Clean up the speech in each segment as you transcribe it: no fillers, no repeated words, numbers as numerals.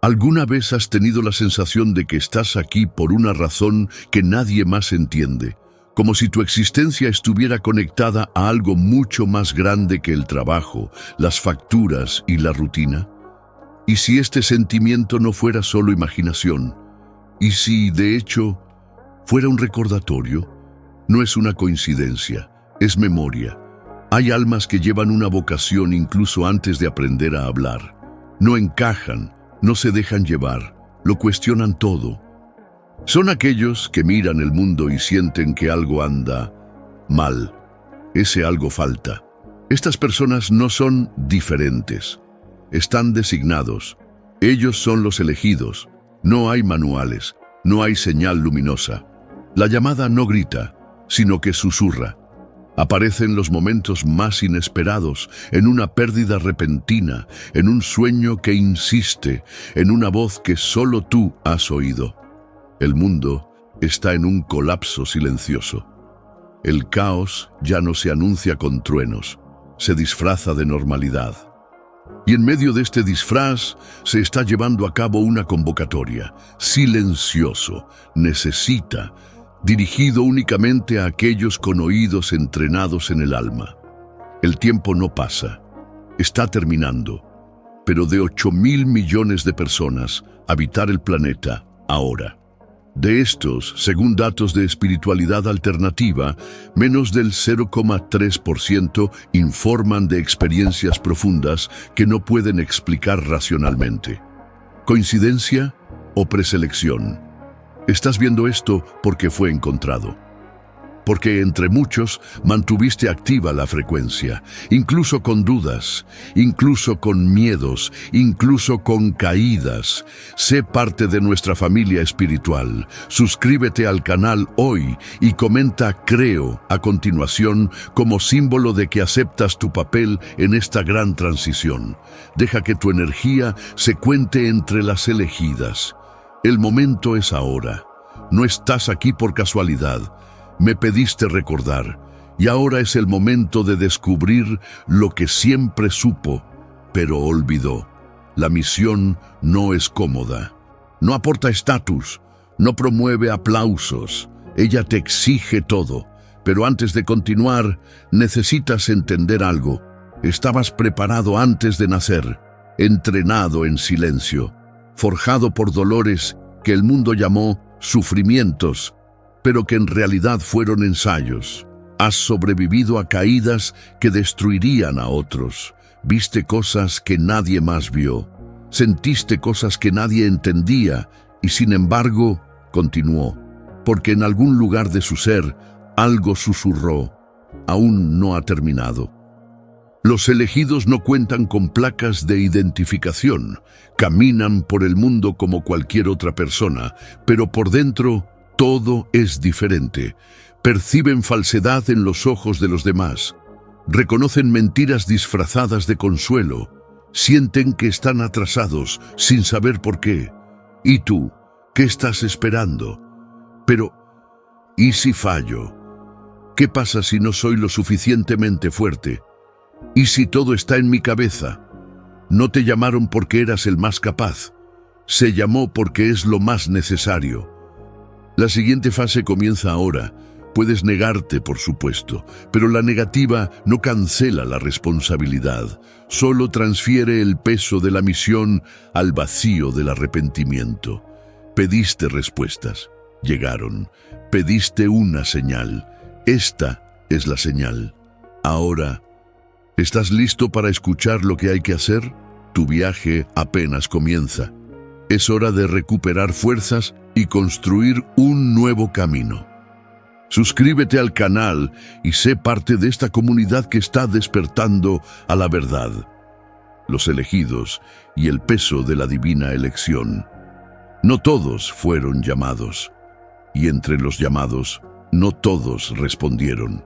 ¿Alguna vez has tenido la sensación de que estás aquí por una razón que nadie más entiende? Como si tu existencia estuviera conectada a algo mucho más grande que el trabajo, las facturas y la rutina. ¿Y si este sentimiento no fuera solo imaginación? ¿Y si, de hecho, fuera un recordatorio? No es una coincidencia, es memoria. Hay almas que llevan una vocación incluso antes de aprender a hablar. No encajan, no se dejan llevar, lo cuestionan todo. Son aquellos que miran el mundo y sienten que algo anda mal. Ese algo falta. Estas personas no son diferentes. Están designados. Ellos son los elegidos. No hay manuales, no hay señal luminosa. La llamada no grita, sino que susurra. Aparece en los momentos más inesperados, en una pérdida repentina, en un sueño que insiste, en una voz que solo tú has oído. El mundo está en un colapso silencioso. El caos ya no se anuncia con truenos, se disfraza de normalidad. Y en medio de este disfraz se está llevando a cabo una convocatoria, silencioso, necesita, dirigido únicamente a aquellos con oídos entrenados en el alma. El tiempo no pasa, está terminando, pero de 8.000 millones de personas habitar el planeta ahora. De estos, según datos de espiritualidad alternativa, menos del 0,3% informan de experiencias profundas que no pueden explicar racionalmente. ¿Coincidencia o preselección? Estás viendo esto porque fue encontrado. Porque entre muchos mantuviste activa la frecuencia, incluso con dudas, incluso con miedos, incluso con caídas. Sé parte de nuestra familia espiritual. Suscríbete al canal hoy y comenta "creo" a continuación como símbolo de que aceptas tu papel en esta gran transición. Deja que tu energía se cuente entre las elegidas. El momento es ahora. No estás aquí por casualidad. Me pediste recordar, y ahora es el momento de descubrir lo que siempre supo, pero olvidó. La misión no es cómoda. No aporta estatus, no promueve aplausos. Ella te exige todo, pero antes de continuar, necesitas entender algo. Estabas preparado antes de nacer, entrenado en silencio, forjado por dolores que el mundo llamó sufrimientos, pero que en realidad fueron ensayos. Has sobrevivido a caídas que destruirían a otros. Viste cosas que nadie más vio. Sentiste cosas que nadie entendía y sin embargo continuó, porque en algún lugar de su ser algo susurró. Aún no ha terminado. Los elegidos no cuentan con placas de identificación. Caminan por el mundo como cualquier otra persona, pero por dentro todo es diferente. Perciben falsedad en los ojos de los demás. Reconocen mentiras disfrazadas de consuelo. Sienten que están atrasados sin saber por qué. ¿Y tú? ¿Qué estás esperando? Pero, ¿y si fallo? ¿Qué pasa si no soy lo suficientemente fuerte? ¿Y si todo está en mi cabeza? No te llamaron porque eras el más capaz. Se llamó porque es lo más necesario. La siguiente fase comienza ahora. Puedes negarte, por supuesto, pero la negativa no cancela la responsabilidad, solo transfiere el peso de la misión al vacío del arrepentimiento. Pediste respuestas, llegaron. Pediste una señal. Esta es la señal. Ahora, ¿estás listo para escuchar lo que hay que hacer? Tu viaje apenas comienza. Es hora de recuperar fuerzas y construir un nuevo camino. Suscríbete al canal y sé parte de esta comunidad que está despertando a la verdad, los elegidos y el peso de la divina elección. No todos fueron llamados, y entre los llamados, no todos respondieron.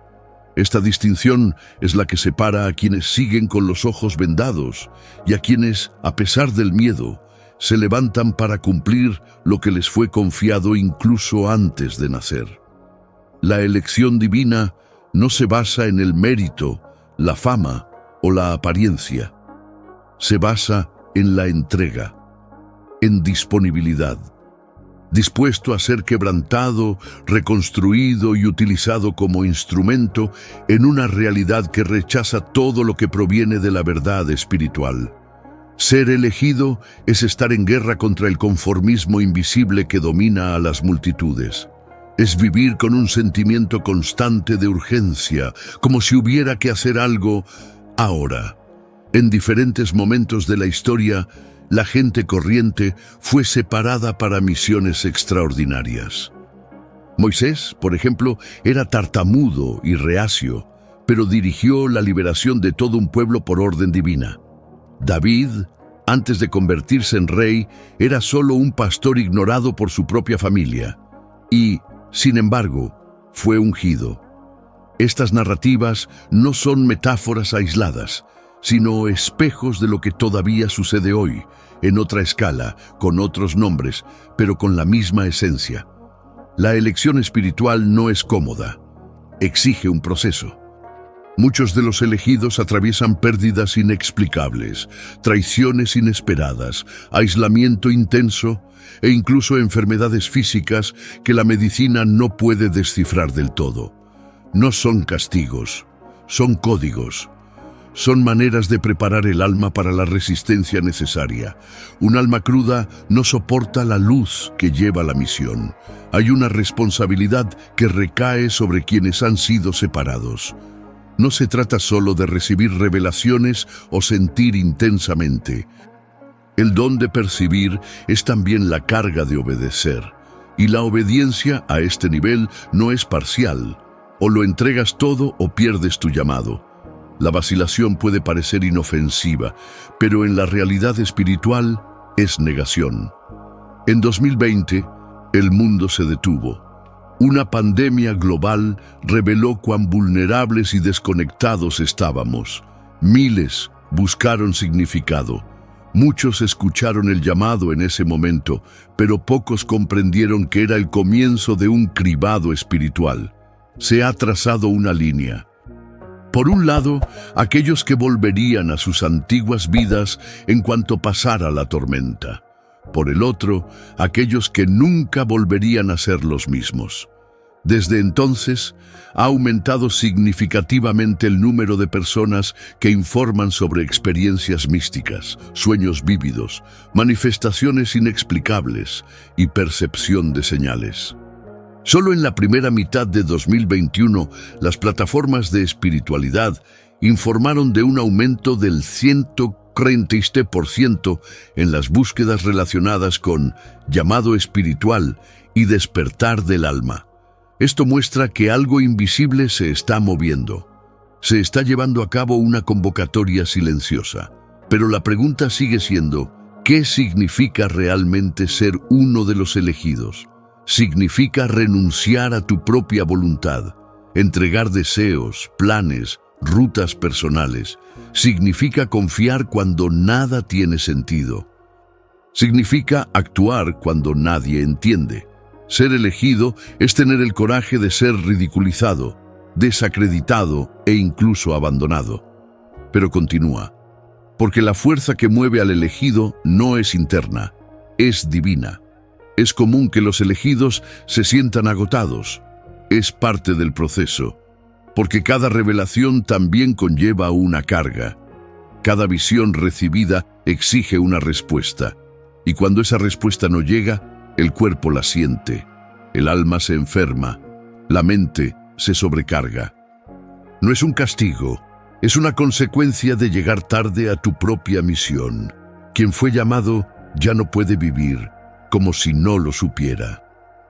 Esta distinción es la que separa a quienes siguen con los ojos vendados y a quienes, a pesar del miedo, se levantan para cumplir lo que les fue confiado incluso antes de nacer. La elección divina no se basa en el mérito, la fama o la apariencia. Se basa en la entrega. en disponibilidad, dispuesto a ser quebrantado, reconstruido y utilizado como instrumento en una realidad que rechaza todo lo que proviene de la verdad espiritual. Ser elegido es estar en guerra contra el conformismo invisible que domina a las multitudes. Es vivir con un sentimiento constante de urgencia, como si hubiera que hacer algo ahora. En diferentes momentos de la historia, la gente corriente fue separada para misiones extraordinarias. Moisés, por ejemplo, era tartamudo y reacio, pero dirigió la liberación de todo un pueblo por orden divina. David, antes de convertirse en rey, era solo un pastor ignorado por su propia familia y, sin embargo, fue ungido. Estas narrativas no son metáforas aisladas, sino espejos de lo que todavía sucede hoy, en otra escala, con otros nombres, pero con la misma esencia. La elección espiritual no es cómoda, exige un proceso. Muchos de los elegidos atraviesan pérdidas inexplicables, traiciones inesperadas, aislamiento intenso e incluso enfermedades físicas que la medicina no puede descifrar del todo. No son castigos, son códigos. Son maneras de preparar el alma para la resistencia necesaria. Un alma cruda no soporta la luz que lleva la misión. Hay una responsabilidad que recae sobre quienes han sido separados. No se trata solo de recibir revelaciones o sentir intensamente. El don de percibir es también la carga de obedecer. Y la obediencia a este nivel no es parcial. O lo entregas todo o pierdes tu llamado. La vacilación puede parecer inofensiva, pero en la realidad espiritual es negación. En 2020, el mundo se detuvo. Una pandemia global reveló cuán vulnerables y desconectados estábamos. Miles buscaron significado. Muchos escucharon el llamado en ese momento, pero pocos comprendieron que era el comienzo de un cribado espiritual. Se ha trazado una línea. Por un lado, aquellos que volverían a sus antiguas vidas en cuanto pasara la tormenta. Por el otro, aquellos que nunca volverían a ser los mismos. Desde entonces, ha aumentado significativamente el número de personas que informan sobre experiencias místicas, sueños vívidos, manifestaciones inexplicables y percepción de señales. Solo en la primera mitad de 2021, las plataformas de espiritualidad informaron de un aumento del 137% en las búsquedas relacionadas con llamado espiritual y despertar del alma. Esto muestra que algo invisible se está moviendo. Se está llevando a cabo una convocatoria silenciosa. Pero la pregunta sigue siendo, ¿qué significa realmente ser uno de los elegidos? Significa renunciar a tu propia voluntad, entregar deseos, planes, rutas personales. Significa confiar cuando nada tiene sentido. Significa actuar cuando nadie entiende. Ser elegido es tener el coraje de ser ridiculizado, desacreditado e incluso abandonado. Pero continúa, porque la fuerza que mueve al elegido no es interna, es divina. Es común que los elegidos se sientan agotados. Es parte del proceso, porque cada revelación también conlleva una carga. Cada visión recibida exige una respuesta, y cuando esa respuesta no llega, el cuerpo la siente, el alma se enferma, la mente se sobrecarga. No es un castigo, es una consecuencia de llegar tarde a tu propia misión. Quien fue llamado ya no puede vivir como si no lo supiera.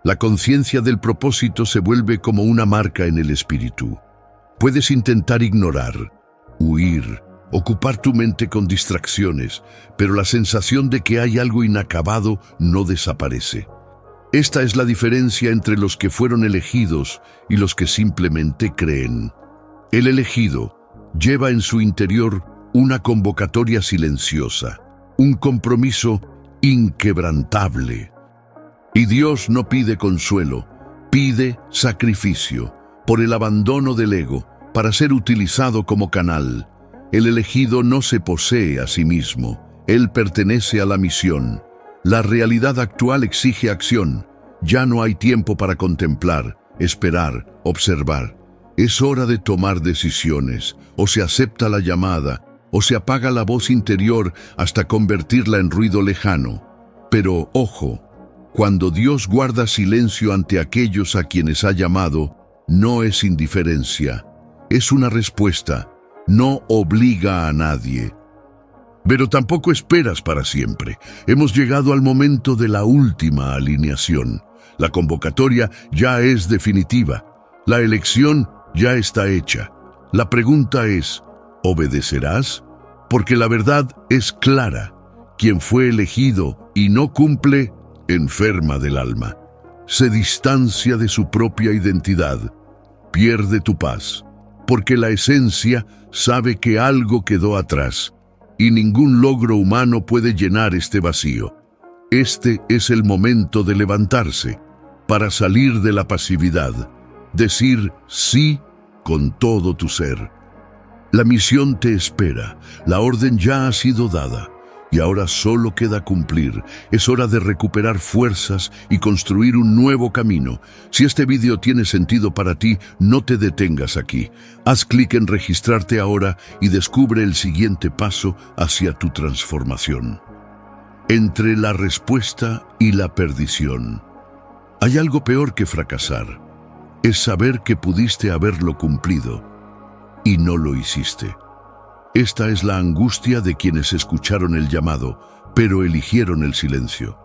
La conciencia del propósito se vuelve como una marca en el espíritu. Puedes intentar ignorar, huir, ocupar tu mente con distracciones, pero la sensación de que hay algo inacabado no desaparece. Esta es la diferencia entre los que fueron elegidos y los que simplemente creen. El elegido lleva en su interior una convocatoria silenciosa, un compromiso inquebrantable. Y Dios no pide consuelo, pide sacrificio por el abandono del ego para ser utilizado como canal. El elegido no se posee a sí mismo, él pertenece a la misión. La realidad actual exige acción. Ya no hay tiempo para contemplar, esperar, observar. Es hora de tomar decisiones. O se acepta la llamada, o se apaga la voz interior hasta convertirla en ruido lejano. Pero, ojo, cuando Dios guarda silencio ante aquellos a quienes ha llamado, no es indiferencia, es una respuesta, no obliga a nadie. Pero tampoco esperas para siempre. Hemos llegado al momento de la última alineación. La convocatoria ya es definitiva. La elección ya está hecha. La pregunta es, ¿obedecerás? Porque la verdad es clara. Quien fue elegido y no cumple, enferma del alma. Se distancia de su propia identidad. Pierde tu paz. Porque la esencia sabe que algo quedó atrás. Y ningún logro humano puede llenar este vacío. Este es el momento de levantarse, para salir de la pasividad, decir sí con todo tu ser. La misión te espera, la orden ya ha sido dada, y ahora solo queda cumplir. Es hora de recuperar fuerzas y construir un nuevo camino. Si este vídeo tiene sentido para ti, no te detengas aquí. Haz clic en registrarte ahora y descubre el siguiente paso hacia tu transformación. Entre la respuesta y la perdición. Hay algo peor que fracasar. Es saber que pudiste haberlo cumplido y no lo hiciste. Esta es la angustia de quienes escucharon el llamado, pero eligieron el silencio.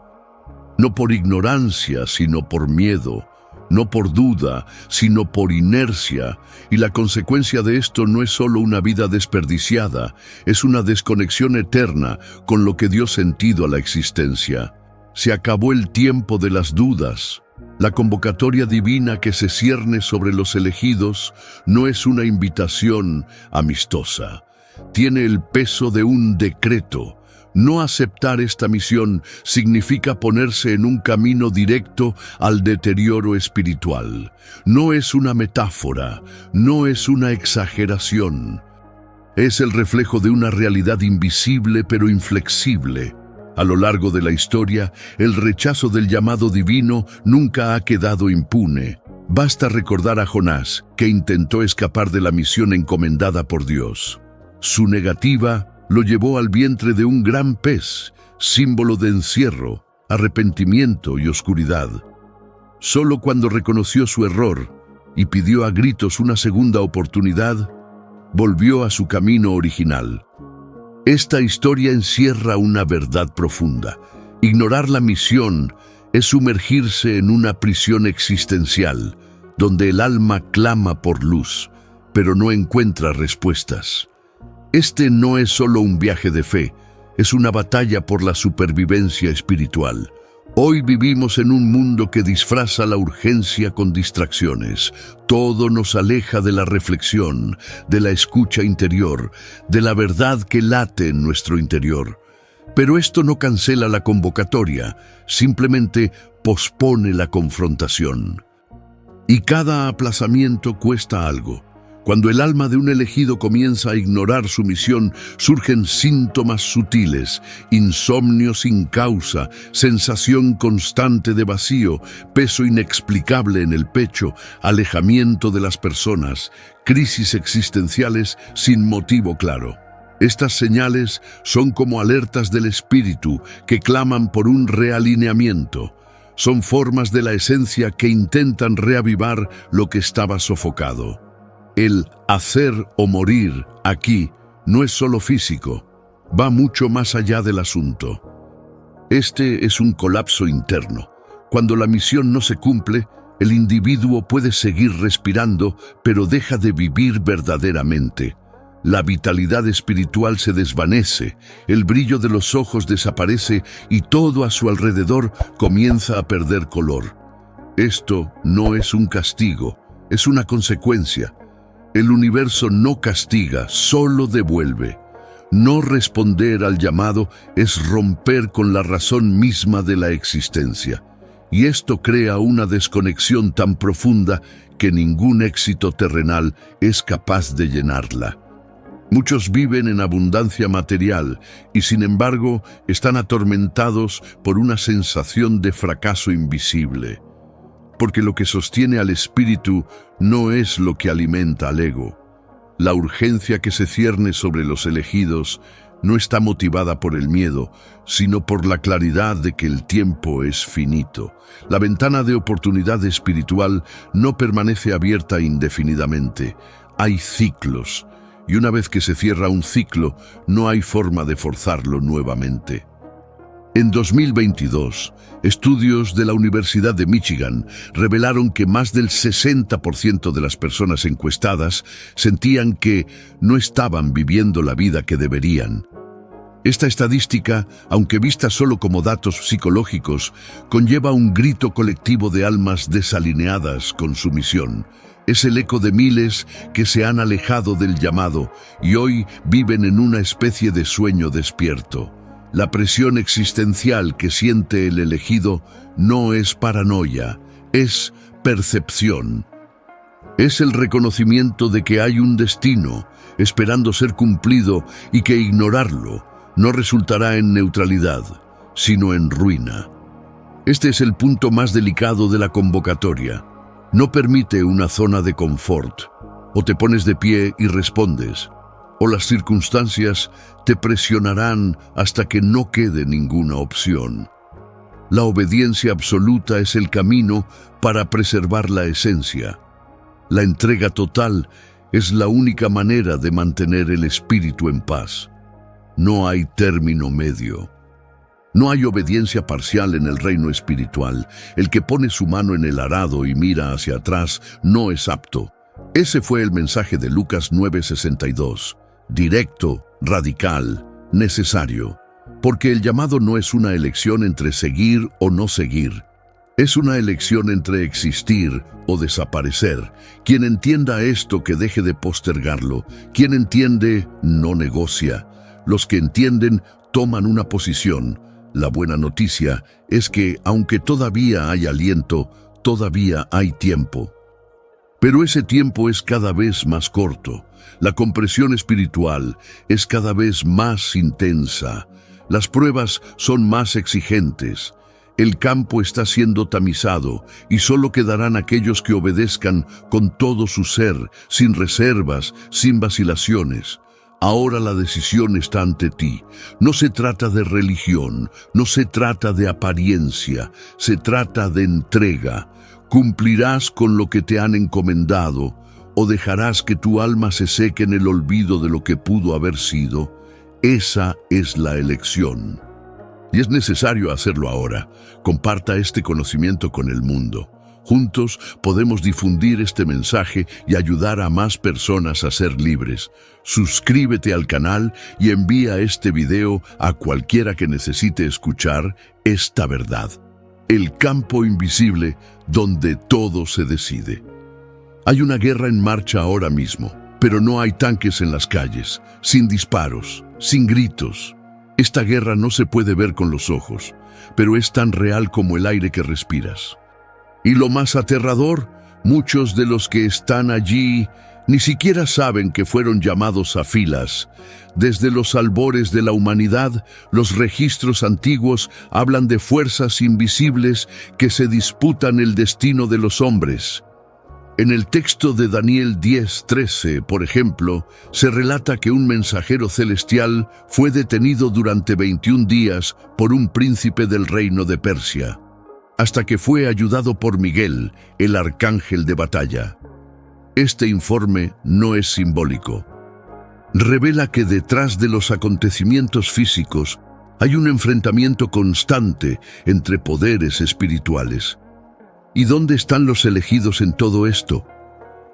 No por ignorancia, sino por miedo. No por duda, sino por inercia. Y la consecuencia de esto no es solo una vida desperdiciada, es una desconexión eterna con lo que dio sentido a la existencia. Se acabó el tiempo de las dudas. La convocatoria divina que se cierne sobre los elegidos no es una invitación amistosa. Tiene el peso de un decreto. No aceptar esta misión significa ponerse en un camino directo al deterioro espiritual. No es una metáfora, no es una exageración. Es el reflejo de una realidad invisible pero inflexible. A lo largo de la historia, el rechazo del llamado divino nunca ha quedado impune. Basta recordar a Jonás, que intentó escapar de la misión encomendada por Dios. Su negativa lo llevó al vientre de un gran pez, símbolo de encierro, arrepentimiento y oscuridad. Solo cuando reconoció su error y pidió a gritos una segunda oportunidad, volvió a su camino original. Esta historia encierra una verdad profunda. Ignorar la misión es sumergirse en una prisión existencial, donde el alma clama por luz, pero no encuentra respuestas. Este no es solo un viaje de fe, es una batalla por la supervivencia espiritual. Hoy vivimos en un mundo que disfraza la urgencia con distracciones. Todo nos aleja de la reflexión, de la escucha interior, de la verdad que late en nuestro interior. Pero esto no cancela la convocatoria, simplemente pospone la confrontación. Y cada aplazamiento cuesta algo. Cuando el alma de un elegido comienza a ignorar su misión, surgen síntomas sutiles, insomnio sin causa, sensación constante de vacío, peso inexplicable en el pecho, alejamiento de las personas, crisis existenciales sin motivo claro. Estas señales son como alertas del espíritu que claman por un realineamiento. Son formas de la esencia que intentan reavivar lo que estaba sofocado. El hacer o morir aquí no es solo físico, va mucho más allá del asunto. Este es un colapso interno. Cuando la misión no se cumple, el individuo puede seguir respirando, pero deja de vivir verdaderamente. La vitalidad espiritual se desvanece, el brillo de los ojos desaparece y todo a su alrededor comienza a perder color. Esto no es un castigo, es una consecuencia. El universo no castiga, solo devuelve. No responder al llamado es romper con la razón misma de la existencia. Y esto crea una desconexión tan profunda que ningún éxito terrenal es capaz de llenarla. Muchos viven en abundancia material y sin embargo están atormentados por una sensación de fracaso invisible. Porque lo que sostiene al espíritu no es lo que alimenta al ego. La urgencia que se cierne sobre los elegidos no está motivada por el miedo, sino por la claridad de que el tiempo es finito. La ventana de oportunidad espiritual no permanece abierta indefinidamente. Hay ciclos, y una vez que se cierra un ciclo, no hay forma de forzarlo nuevamente. En 2022, estudios de la Universidad de Michigan revelaron que más del 60% de las personas encuestadas sentían que no estaban viviendo la vida que deberían. Esta estadística, aunque vista solo como datos psicológicos, conlleva un grito colectivo de almas desalineadas con su misión. Es el eco de miles que se han alejado del llamado y hoy viven en una especie de sueño despierto. La presión existencial que siente el elegido no es paranoia, es percepción. Es el reconocimiento de que hay un destino esperando ser cumplido y que ignorarlo no resultará en neutralidad, sino en ruina. Este es el punto más delicado de la convocatoria. No permite una zona de confort. O te pones de pie y respondes, o las circunstancias te presionarán hasta que no quede ninguna opción. La obediencia absoluta es el camino para preservar la esencia. La entrega total es la única manera de mantener el espíritu en paz. No hay término medio. No hay obediencia parcial en el reino espiritual. El que pone su mano en el arado y mira hacia atrás no es apto. Ese fue el mensaje de Lucas 9:62. Directo, radical, necesario. Porque el llamado no es una elección entre seguir o no seguir. Es una elección entre existir o desaparecer. Quien entienda esto, que deje de postergarlo. Quien entiende, no negocia. Los que entienden, toman una posición. La buena noticia es que, aunque todavía hay aliento, todavía hay tiempo. Pero ese tiempo es cada vez más corto. La compresión espiritual es cada vez más intensa. Las pruebas son más exigentes. El campo está siendo tamizado y solo quedarán aquellos que obedezcan con todo su ser, sin reservas, sin vacilaciones. Ahora la decisión está ante ti. No se trata de religión, no se trata de apariencia, se trata de entrega. ¿Cumplirás con lo que te han encomendado o dejarás que tu alma se seque en el olvido de lo que pudo haber sido? Esa es la elección. Y es necesario hacerlo ahora. Comparta este conocimiento con el mundo. Juntos podemos difundir este mensaje y ayudar a más personas a ser libres. Suscríbete al canal y envía este video a cualquiera que necesite escuchar esta verdad. El campo invisible donde todo se decide. Hay una guerra en marcha ahora mismo, pero no hay tanques en las calles, sin disparos, sin gritos. Esta guerra no se puede ver con los ojos, pero es tan real como el aire que respiras. Y lo más aterrador, muchos de los que están allí ni siquiera saben que fueron llamados a filas. Desde los albores de la humanidad, los registros antiguos hablan de fuerzas invisibles que se disputan el destino de los hombres. En el texto de Daniel 10:13, por ejemplo, se relata que un mensajero celestial fue detenido durante 21 días por un príncipe del reino de Persia, hasta que fue ayudado por Miguel, el arcángel de batalla. Este informe no es simbólico. Revela que detrás de los acontecimientos físicos hay un enfrentamiento constante entre poderes espirituales. ¿Y dónde están los elegidos en todo esto?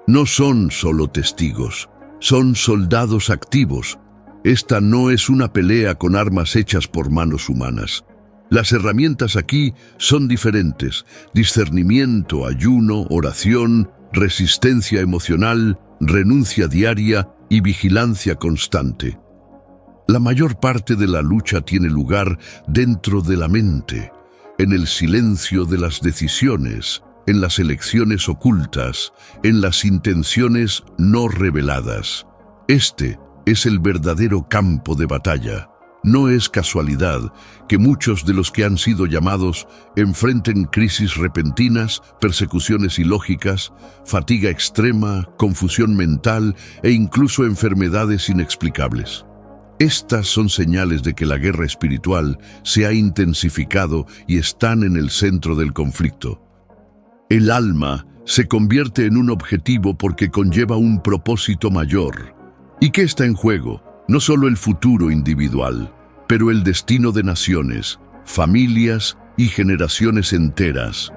No son solo testigos, son soldados activos. Esta no es una pelea con armas hechas por manos humanas. Las herramientas aquí son diferentes: discernimiento, ayuno, oración, resistencia emocional, renuncia diaria y vigilancia constante. La mayor parte de la lucha tiene lugar dentro de la mente, en el silencio de las decisiones, en las elecciones ocultas, en las intenciones no reveladas. Este es el verdadero campo de batalla. No es casualidad que muchos de los que han sido llamados enfrenten crisis repentinas, persecuciones ilógicas, fatiga extrema, confusión mental e incluso enfermedades inexplicables. Estas son señales de que la guerra espiritual se ha intensificado y están en el centro del conflicto. El alma se convierte en un objetivo porque conlleva un propósito mayor. ¿Y qué está en juego? No solo el futuro individual, pero el destino de naciones, familias y generaciones enteras.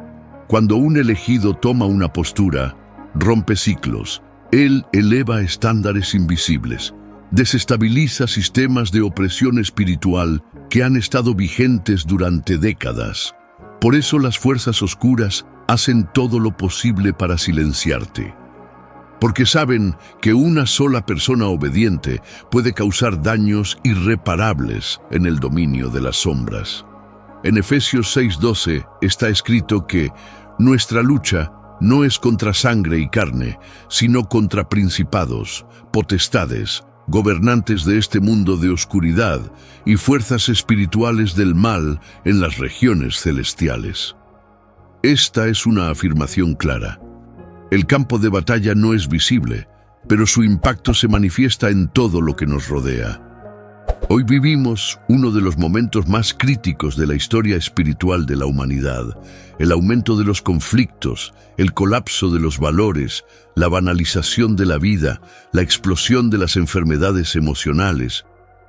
Cuando un elegido toma una postura, rompe ciclos. Él eleva estándares invisibles, desestabiliza sistemas de opresión espiritual que han estado vigentes durante décadas. Por eso las fuerzas oscuras hacen todo lo posible para silenciarte. Porque saben que una sola persona obediente puede causar daños irreparables en el dominio de las sombras. En Efesios 6:12 está escrito que nuestra lucha no es contra sangre y carne, sino contra principados, potestades, gobernantes de este mundo de oscuridad y fuerzas espirituales del mal en las regiones celestiales. Esta es una afirmación clara. El campo de batalla no es visible, pero su impacto se manifiesta en todo lo que nos rodea. Hoy vivimos uno de los momentos más críticos de la historia espiritual de la humanidad. El aumento de los conflictos, el colapso de los valores, la banalización de la vida, la explosión de las enfermedades emocionales.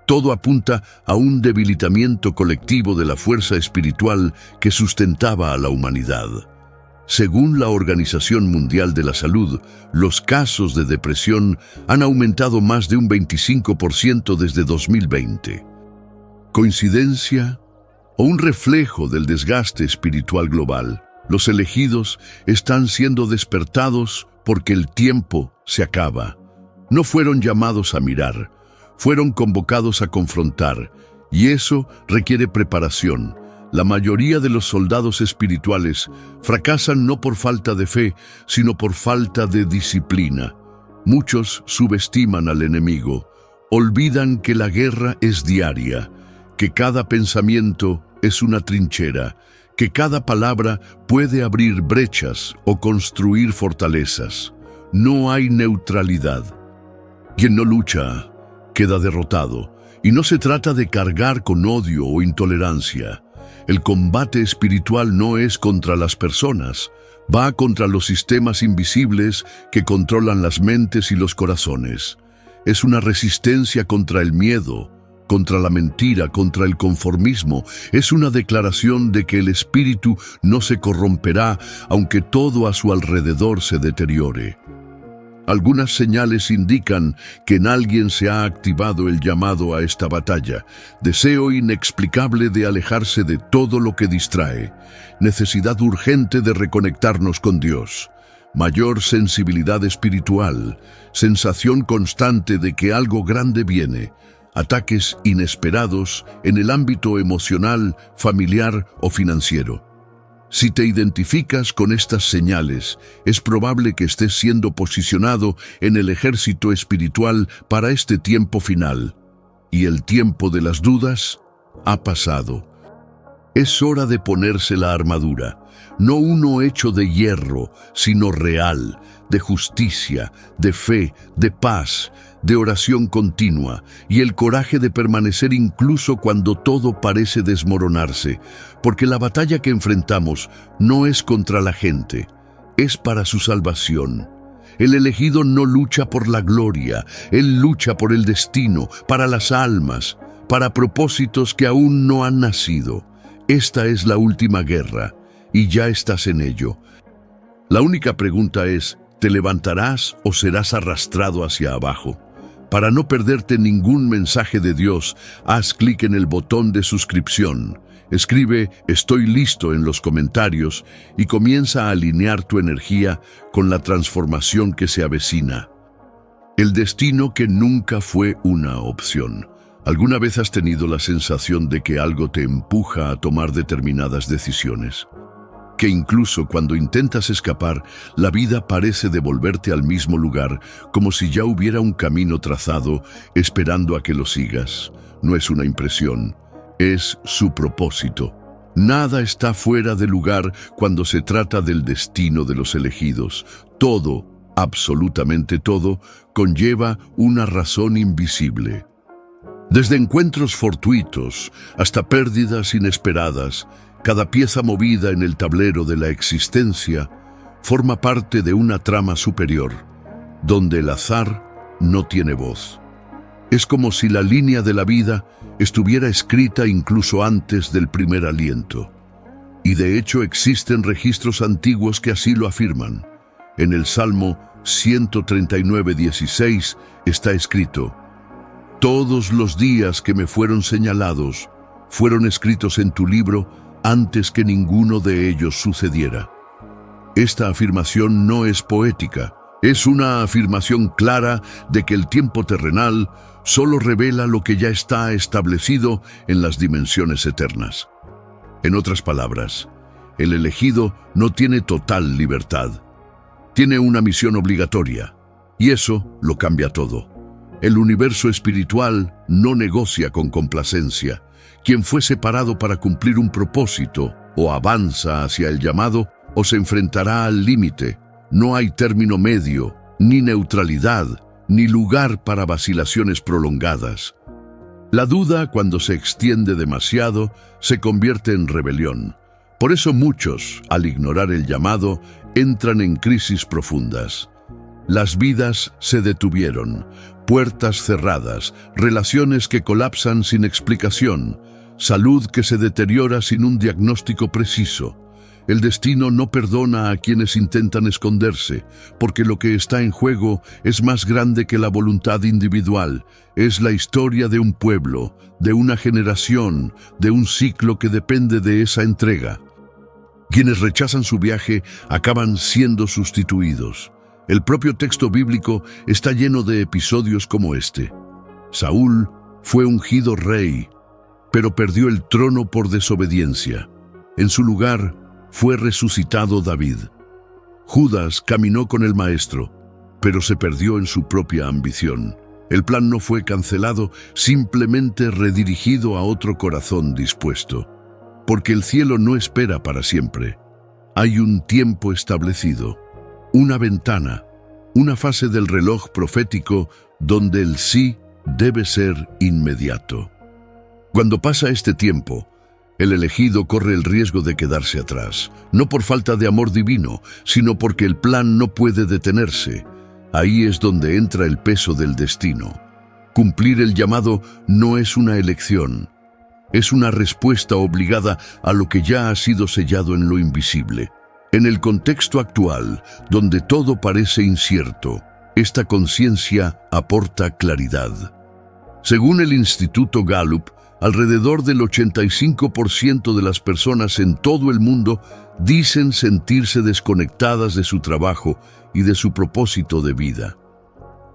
Todo apunta a un debilitamiento colectivo de la fuerza espiritual que sustentaba a la humanidad. Según la Organización Mundial de la Salud, los casos de depresión han aumentado más de un 25% desde 2020. ¿Coincidencia o un reflejo del desgaste espiritual global? Los elegidos están siendo despertados porque el tiempo se acaba. No fueron llamados a mirar, fueron convocados a confrontar, y eso requiere preparación. La mayoría de los soldados espirituales fracasan no por falta de fe, sino por falta de disciplina. Muchos subestiman al enemigo, olvidan que la guerra es diaria, que cada pensamiento es una trinchera, que cada palabra puede abrir brechas o construir fortalezas. No hay neutralidad. Quien no lucha queda derrotado, y no se trata de cargar con odio o intolerancia. El combate espiritual no es contra las personas, va contra los sistemas invisibles que controlan las mentes y los corazones. Es una resistencia contra el miedo, contra la mentira, contra el conformismo. Es una declaración de que el espíritu no se corromperá, aunque todo a su alrededor se deteriore. Algunas señales indican que en alguien se ha activado el llamado a esta batalla. Deseo inexplicable de alejarse de todo lo que distrae. Necesidad urgente de reconectarnos con Dios. Mayor sensibilidad espiritual. Sensación constante de que algo grande viene. Ataques inesperados en el ámbito emocional, familiar o financiero. Si te identificas con estas señales, es probable que estés siendo posicionado en el ejército espiritual para este tiempo final. Y el tiempo de las dudas ha pasado. Es hora de ponerse la armadura, no uno hecho de hierro, sino real, de justicia, de fe, de paz, de oración continua y el coraje de permanecer incluso cuando todo parece desmoronarse, porque la batalla que enfrentamos no es contra la gente, es para su salvación. El elegido no lucha por la gloria, él lucha por el destino, para las almas, para propósitos que aún no han nacido. Esta es la última guerra, y ya estás en ello. La única pregunta es, ¿te levantarás o serás arrastrado hacia abajo? Para no perderte ningún mensaje de Dios, haz clic en el botón de suscripción. Escribe "Estoy listo" en los comentarios y comienza a alinear tu energía con la transformación que se avecina. El destino que nunca fue una opción. ¿Alguna vez has tenido la sensación de que algo te empuja a tomar determinadas decisiones? que incluso cuando intentas escapar, la vida parece devolverte al mismo lugar, como si ya hubiera un camino trazado, esperando a que lo sigas. No es una impresión, es su propósito. Nada está fuera de lugar cuando se trata del destino de los elegidos. Todo, absolutamente todo, conlleva una razón invisible. Desde encuentros fortuitos hasta pérdidas inesperadas, cada pieza movida en el tablero de la existencia forma parte de una trama superior, donde el azar no tiene voz. Es como si la línea de la vida estuviera escrita incluso antes del primer aliento. Y de hecho existen registros antiguos que así lo afirman. En el Salmo 139:16 está escrito: «Todos los días que me fueron señalados fueron escritos en tu libro antes que ninguno de ellos sucediera». Esta afirmación no es poética, es una afirmación clara de que el tiempo terrenal solo revela lo que ya está establecido en las dimensiones eternas. En otras palabras, el elegido no tiene total libertad. Tiene una misión obligatoria, y eso lo cambia todo. El universo espiritual no negocia con complacencia. Quien fue separado para cumplir un propósito, o avanza hacia el llamado, o se enfrentará al límite. No hay término medio, ni neutralidad, ni lugar para vacilaciones prolongadas. La duda, cuando se extiende demasiado, se convierte en rebelión. Por eso muchos, al ignorar el llamado, entran en crisis profundas. Las vidas se detuvieron, puertas cerradas, relaciones que colapsan sin explicación, salud que se deteriora sin un diagnóstico preciso. El destino no perdona a quienes intentan esconderse, porque lo que está en juego es más grande que la voluntad individual. Es la historia de un pueblo, de una generación, de un ciclo que depende de esa entrega. Quienes rechazan su viaje acaban siendo sustituidos. El propio texto bíblico está lleno de episodios como este. Saúl fue ungido rey, pero perdió el trono por desobediencia. En su lugar fue resucitado David. Judas caminó con el Maestro, pero se perdió en su propia ambición. El plan no fue cancelado, simplemente redirigido a otro corazón dispuesto. Porque el cielo no espera para siempre. Hay un tiempo establecido, una ventana, una fase del reloj profético donde el sí debe ser inmediato. Cuando pasa este tiempo, el elegido corre el riesgo de quedarse atrás, no por falta de amor divino, sino porque el plan no puede detenerse. Ahí es donde entra el peso del destino. Cumplir el llamado no es una elección, es una respuesta obligada a lo que ya ha sido sellado en lo invisible. En el contexto actual, donde todo parece incierto, esta conciencia aporta claridad. Según el Instituto Gallup, alrededor del 85% de las personas en todo el mundo dicen sentirse desconectadas de su trabajo y de su propósito de vida.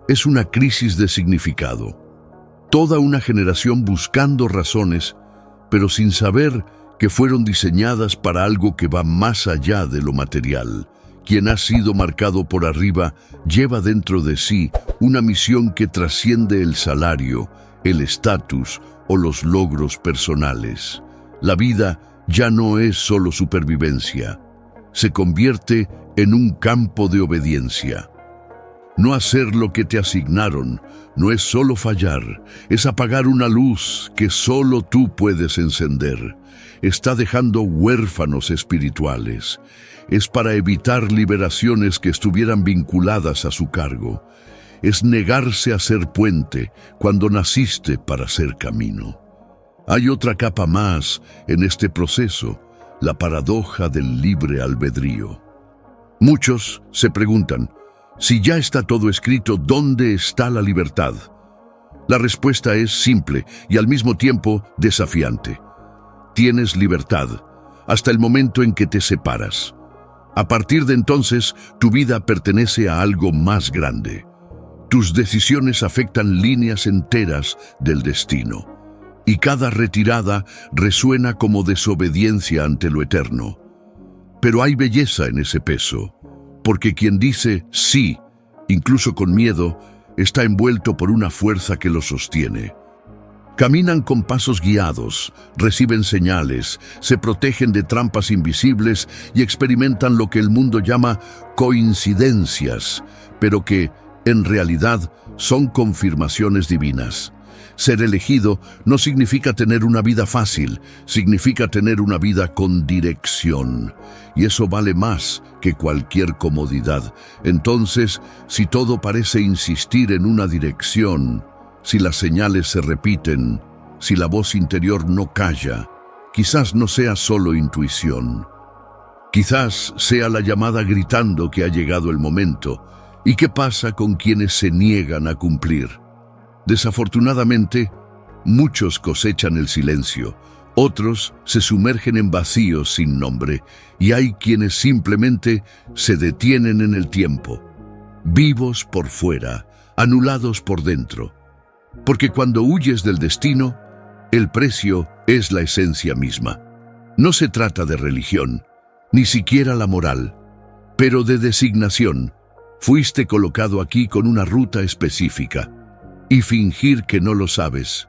Es una crisis de significado. Toda una generación buscando razones, pero sin saber que fueron diseñadas para algo que va más allá de lo material. Quien ha sido marcado por arriba lleva dentro de sí una misión que trasciende el salario, el estatus o los logros personales. La vida ya no es solo supervivencia, se convierte en un campo de obediencia. No hacer lo que te asignaron no es solo fallar, es apagar una luz que solo tú puedes encender. Está dejando huérfanos espirituales. Es para evitar liberaciones que estuvieran vinculadas a su cargo. Es negarse a ser puente cuando naciste para ser camino. Hay otra capa más en este proceso, la paradoja del libre albedrío. Muchos se preguntan, si ya está todo escrito, ¿dónde está la libertad? La respuesta es simple y al mismo tiempo desafiante. Tienes libertad hasta el momento en que te separas. A partir de entonces, tu vida pertenece a algo más grande. Tus decisiones afectan líneas enteras del destino, y cada retirada resuena como desobediencia ante lo eterno. Pero hay belleza en ese peso, porque quien dice sí, incluso con miedo, está envuelto por una fuerza que lo sostiene. Caminan con pasos guiados, reciben señales, se protegen de trampas invisibles y experimentan lo que el mundo llama coincidencias, pero que, en realidad, son confirmaciones divinas. Ser elegido no significa tener una vida fácil, significa tener una vida con dirección. Y eso vale más que cualquier comodidad. Entonces, si todo parece insistir en una dirección, si las señales se repiten, si la voz interior no calla, quizás no sea solo intuición. Quizás sea la llamada gritando que ha llegado el momento. ¿Y qué pasa con quienes se niegan a cumplir? Desafortunadamente, muchos cosechan el silencio, otros se sumergen en vacíos sin nombre, y hay quienes simplemente se detienen en el tiempo, vivos por fuera, anulados por dentro. Porque cuando huyes del destino, el precio es la esencia misma. No se trata de religión, ni siquiera la moral, pero de designación. Fuiste colocado aquí con una ruta específica, y fingir que no lo sabes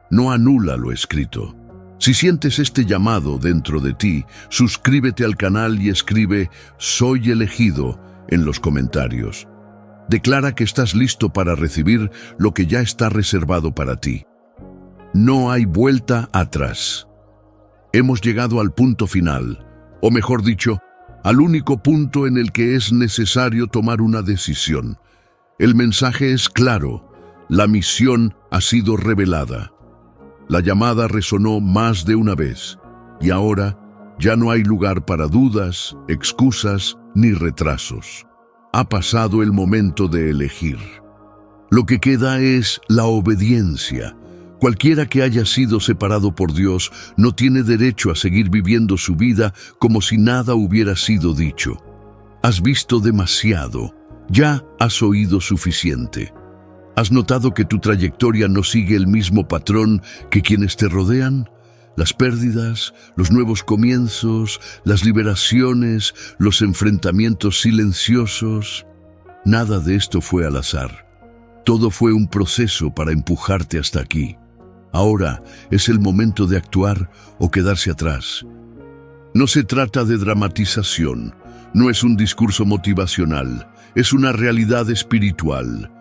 no anula lo escrito. Si sientes este llamado dentro de ti, suscríbete al canal y escribe "Soy elegido" en los comentarios. Declara que estás listo para recibir lo que ya está reservado para ti. No hay vuelta atrás. Hemos llegado al punto final, o mejor dicho, al único punto en el que es necesario tomar una decisión. El mensaje es claro, la misión ha sido revelada. La llamada resonó más de una vez, y ahora ya no hay lugar para dudas, excusas ni retrasos. Ha pasado el momento de elegir. Lo que queda es la obediencia. Cualquiera que haya sido separado por Dios no tiene derecho a seguir viviendo su vida como si nada hubiera sido dicho. Has visto demasiado, ya has oído suficiente. ¿Has notado que tu trayectoria no sigue el mismo patrón que quienes te rodean? Las pérdidas, los nuevos comienzos, las liberaciones, los enfrentamientos silenciosos. Nada de esto fue al azar. Todo fue un proceso para empujarte hasta aquí. Ahora es el momento de actuar o quedarse atrás. No se trata de dramatización, no es un discurso motivacional, es una realidad espiritual.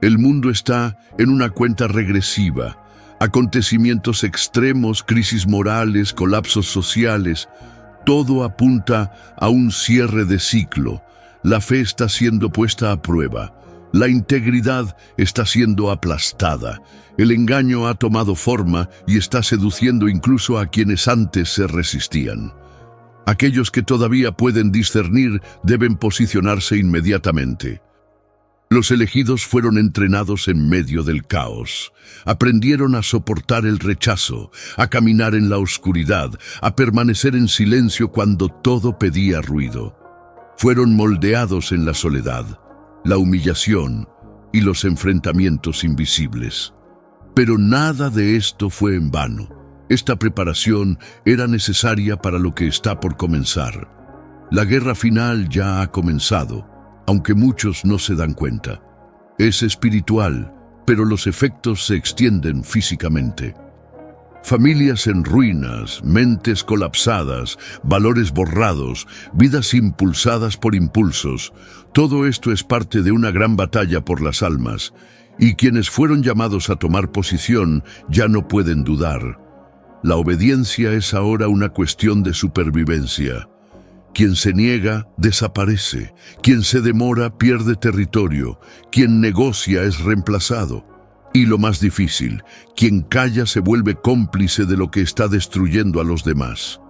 El mundo está en una cuenta regresiva. Acontecimientos extremos, crisis morales, colapsos sociales, todo apunta a un cierre de ciclo. La fe está siendo puesta a prueba. La integridad está siendo aplastada. El engaño ha tomado forma y está seduciendo incluso a quienes antes se resistían. Aquellos que todavía pueden discernir deben posicionarse inmediatamente. Los elegidos fueron entrenados en medio del caos. Aprendieron a soportar el rechazo, a caminar en la oscuridad, a permanecer en silencio cuando todo pedía ruido. Fueron moldeados en la soledad, la humillación y los enfrentamientos invisibles. Pero nada de esto fue en vano. Esta preparación era necesaria para lo que está por comenzar. La guerra final ya ha comenzado, aunque muchos no se dan cuenta. Es espiritual, pero los efectos se extienden físicamente. Familias en ruinas, mentes colapsadas, valores borrados, vidas impulsadas por impulsos. Todo esto es parte de una gran batalla por las almas, y quienes fueron llamados a tomar posición ya no pueden dudar. La obediencia es ahora una cuestión de supervivencia. Quien se niega, desaparece. Quien se demora, pierde territorio. Quien negocia es reemplazado. Y lo más difícil, quien calla se vuelve cómplice de lo que está destruyendo a los demás.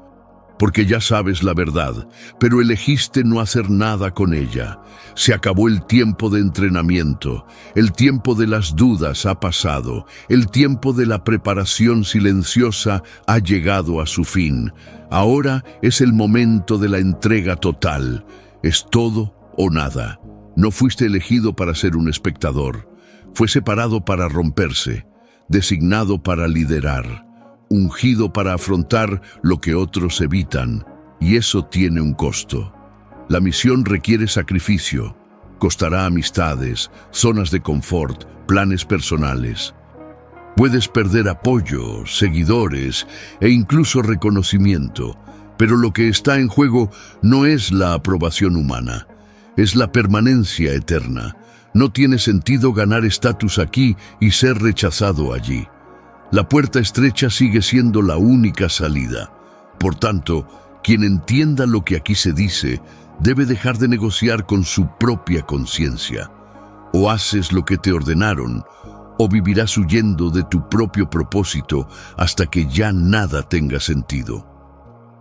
Porque ya sabes la verdad, pero elegiste no hacer nada con ella. Se acabó el tiempo de entrenamiento, el tiempo de las dudas ha pasado, el tiempo de la preparación silenciosa ha llegado a su fin. Ahora es el momento de la entrega total. Es todo o nada. No fuiste elegido para ser un espectador. Fue separado para romperse, designado para liderar, ungido para afrontar lo que otros evitan. Y eso tiene un costo. La misión requiere sacrificio. Costará amistades, zonas de confort, planes personales. Puedes perder apoyo, seguidores e incluso reconocimiento, pero lo que está en juego no es la aprobación humana, es la permanencia eterna. No tiene sentido ganar estatus aquí y ser rechazado allí. La puerta estrecha sigue siendo la única salida. Por tanto, quien entienda lo que aquí se dice, debe dejar de negociar con su propia conciencia. O haces lo que te ordenaron, o vivirás huyendo de tu propio propósito hasta que ya nada tenga sentido.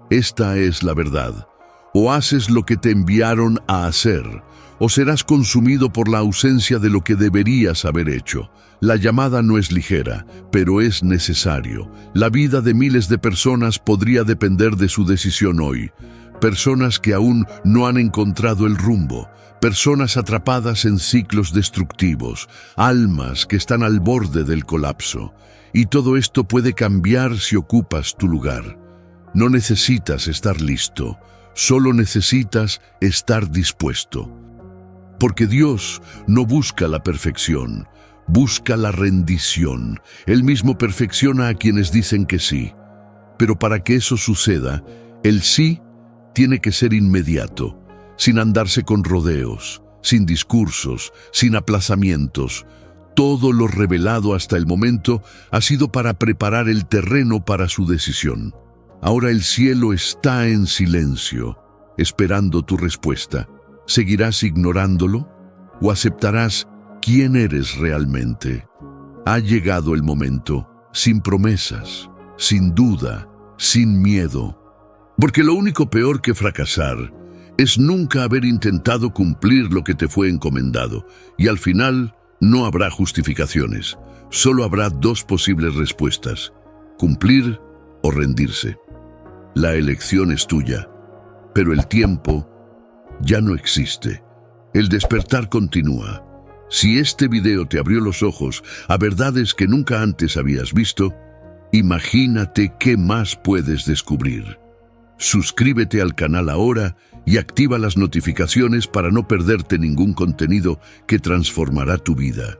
Esta es la verdad. O haces lo que te enviaron a hacer, o serás consumido por la ausencia de lo que deberías haber hecho. La llamada no es ligera, pero es necesario. La vida de miles de personas podría depender de su decisión hoy. Personas que aún no han encontrado el rumbo, personas atrapadas en ciclos destructivos, almas que están al borde del colapso. Y todo esto puede cambiar si ocupas tu lugar. No necesitas estar listo, solo necesitas estar dispuesto. Porque Dios no busca la perfección, busca la rendición. Él mismo perfecciona a quienes dicen que sí. Pero para que eso suceda, el sí tiene que ser inmediato, sin andarse con rodeos, sin discursos, sin aplazamientos. Todo lo revelado hasta el momento ha sido para preparar el terreno para su decisión. Ahora el cielo está en silencio, esperando tu respuesta. ¿Seguirás ignorándolo o aceptarás quién eres realmente? Ha llegado el momento, sin promesas, sin duda, sin miedo. Porque lo único peor que fracasar es nunca haber intentado cumplir lo que te fue encomendado. Y al final no habrá justificaciones. Solo habrá dos posibles respuestas: cumplir o rendirse. La elección es tuya, pero el tiempo ya no existe. El despertar continúa. Si este video te abrió los ojos a verdades que nunca antes habías visto, imagínate qué más puedes descubrir. Suscríbete al canal ahora y activa las notificaciones para no perderte ningún contenido que transformará tu vida.